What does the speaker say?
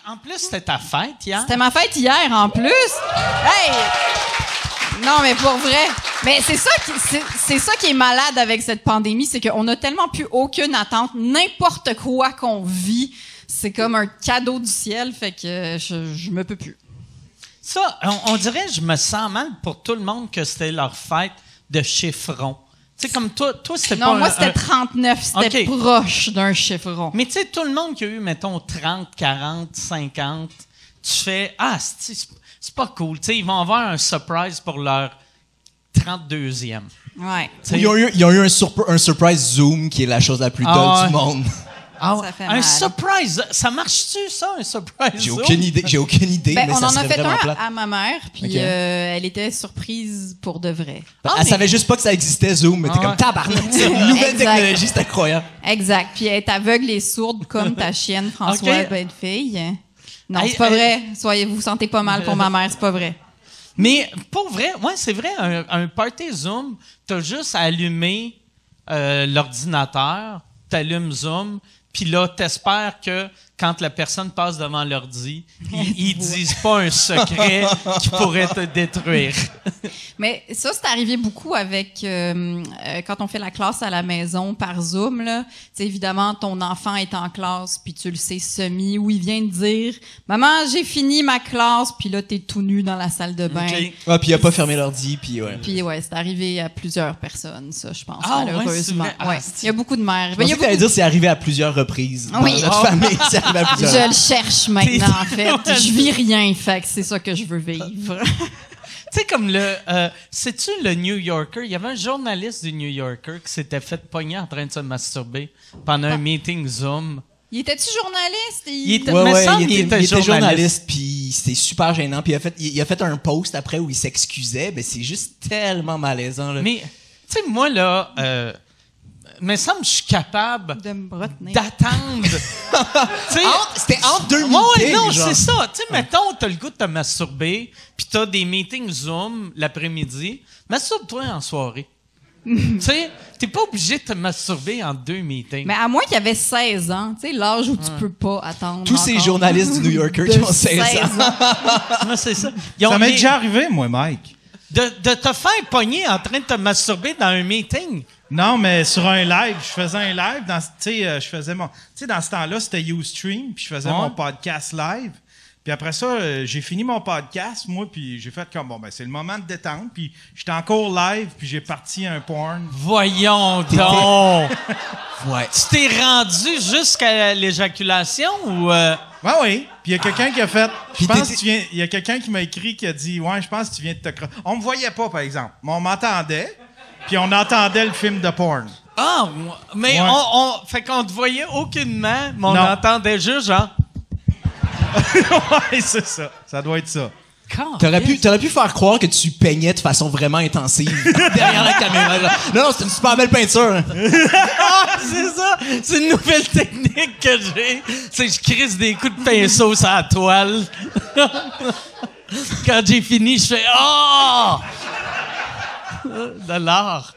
en plus, c'était ta fête hier. C'était ma fête hier, en plus. Hey! Non, mais pour vrai. Mais c'est ça qui est malade avec cette pandémie, c'est qu'on a tellement plus aucune attente. N'importe quoi qu'on vit, c'est comme un cadeau du ciel, fait que je me peux plus. Ça, on dirait, je me sens mal pour tout le monde que c'était leur fête de chiffron. Tu sais, comme toi c'était pas... Non, moi, c'était 39. C'était OK. proche d'un chiffron. Mais tu sais, tout le monde qui a eu, mettons, 30, 40, 50, tu fais « Ah, c'est pas cool. » Tu sais, ils vont avoir un surprise pour leur 32e. Ouais. Ils ont eu un surprise Zoom qui est la chose la plus dull du monde. Ah, Ça fait un mal. surprise! Ça marche-tu, ça, un surprise? J'ai aucune idée, Ben, mais on ça en a serait fait vraiment un plate. à ma mère, puis OK. elle était surprise pour de vrai. Elle savait juste pas que ça existait, Zoom, mais t'es comme tabarnak. C'est une nouvelle Exact. technologie, c'est incroyable. Exact. Puis elle est aveugle et sourde comme ta chienne, François OK. Bellefille. Non, Hey, c'est pas vrai. Soyez, vous vous sentez pas mal pour ma mère, c'est pas vrai. Mais pour vrai, ouais, c'est vrai, un party Zoom, t'as juste à allumer l'ordinateur, t'allumes Zoom, puis là, t'espères que quand la personne passe devant l'ordi, ils disent pas un secret qui pourrait te détruire. Mais ça, c'est arrivé beaucoup avec quand on fait la classe à la maison par Zoom. Là. Tu sais, évidemment, ton enfant est en classe, puis tu le sais semi, où il vient de dire « Maman, j'ai fini ma classe », puis là, t'es tout nu dans la salle de bain. OK. Ah, puis il a pas fermé l'ordi, puis ouais. Puis ouais, c'est arrivé à plusieurs personnes, ça, je pense, Ah, ouais, malheureusement. c'est vrai. Ouais. Il y a beaucoup de mères. Je Ben, il y a pensais que t'allais beaucoup- dire c'est arrivé à plusieurs reprises. Dans Oui. notre famille, c'est arrivé à plusieurs Je le cherche maintenant, en fait. Je vis rien, fait que c'est ça que je veux vivre. Tu sais, comme sais-tu le New Yorker? Il y avait un journaliste du New Yorker qui s'était fait pogner en train de se masturber pendant un meeting Zoom. Il était-tu journaliste? Il était- Ouais, me ouais, semble il qu'il était était journaliste, puis c'était super gênant. Puis il a fait un post après où il s'excusait, mais c'est juste tellement malaisant. Là. Mais, tu sais, moi, là, me semble que je suis capable De me retenir. d'attendre. Tu sais, C'était entre deux ouais, meetings, non, genre. c'est ça. Tu sais, mettons, t'as le goût de te masturber, puis t'as des meetings Zoom l'après-midi. Masturbe-toi en soirée. Tu sais, t'es pas obligé de te masturber en 2 meetings. Mais à moins qu'il y avait 16 ans, tu sais, l'âge où tu peux pas attendre. Tous ces encore. journalistes du New Yorker qui De ont 16 ans. Moi, c'est ça. Ils ont Ça m'est des- déjà arrivé, moi, Mike. de te faire pogner en train de te masturber dans un meeting. Non, mais sur un live, je faisais un live. Tu sais, je faisais mon. Tu sais, dans ce temps-là, c'était Ustream, puis je faisais mon podcast live. Puis après ça, j'ai fini mon podcast, moi, puis j'ai fait comme bon, ben c'est le moment de détendre. Puis j'étais encore live, puis j'ai parti un porn. Voyons donc! Ouais. Tu t'es rendu jusqu'à l'éjaculation ou... Ouais, oui. Puis il y a quelqu'un qui a fait. Je Puis pense t'étais- que tu viens. Il y a quelqu'un qui m'a écrit qui a dit ouais, je pense que tu viens de te croire. On me voyait pas, par exemple, mais on m'entendait. Puis on entendait le film de porn. Ah, mais Ouais. fait qu'on te voyait aucunement, mais on Non. entendait juste genre... Ouais, c'est ça. Ça doit être ça. T'aurais pu faire croire que tu peignais de façon vraiment intensive derrière la caméra. Genre. Non, c'est une super belle peinture. Ah, c'est ça! C'est une nouvelle technique que j'ai. C'est que je crisse des coups de pinceau sur la toile. Quand j'ai fini, je fais « Ah! » De l'art.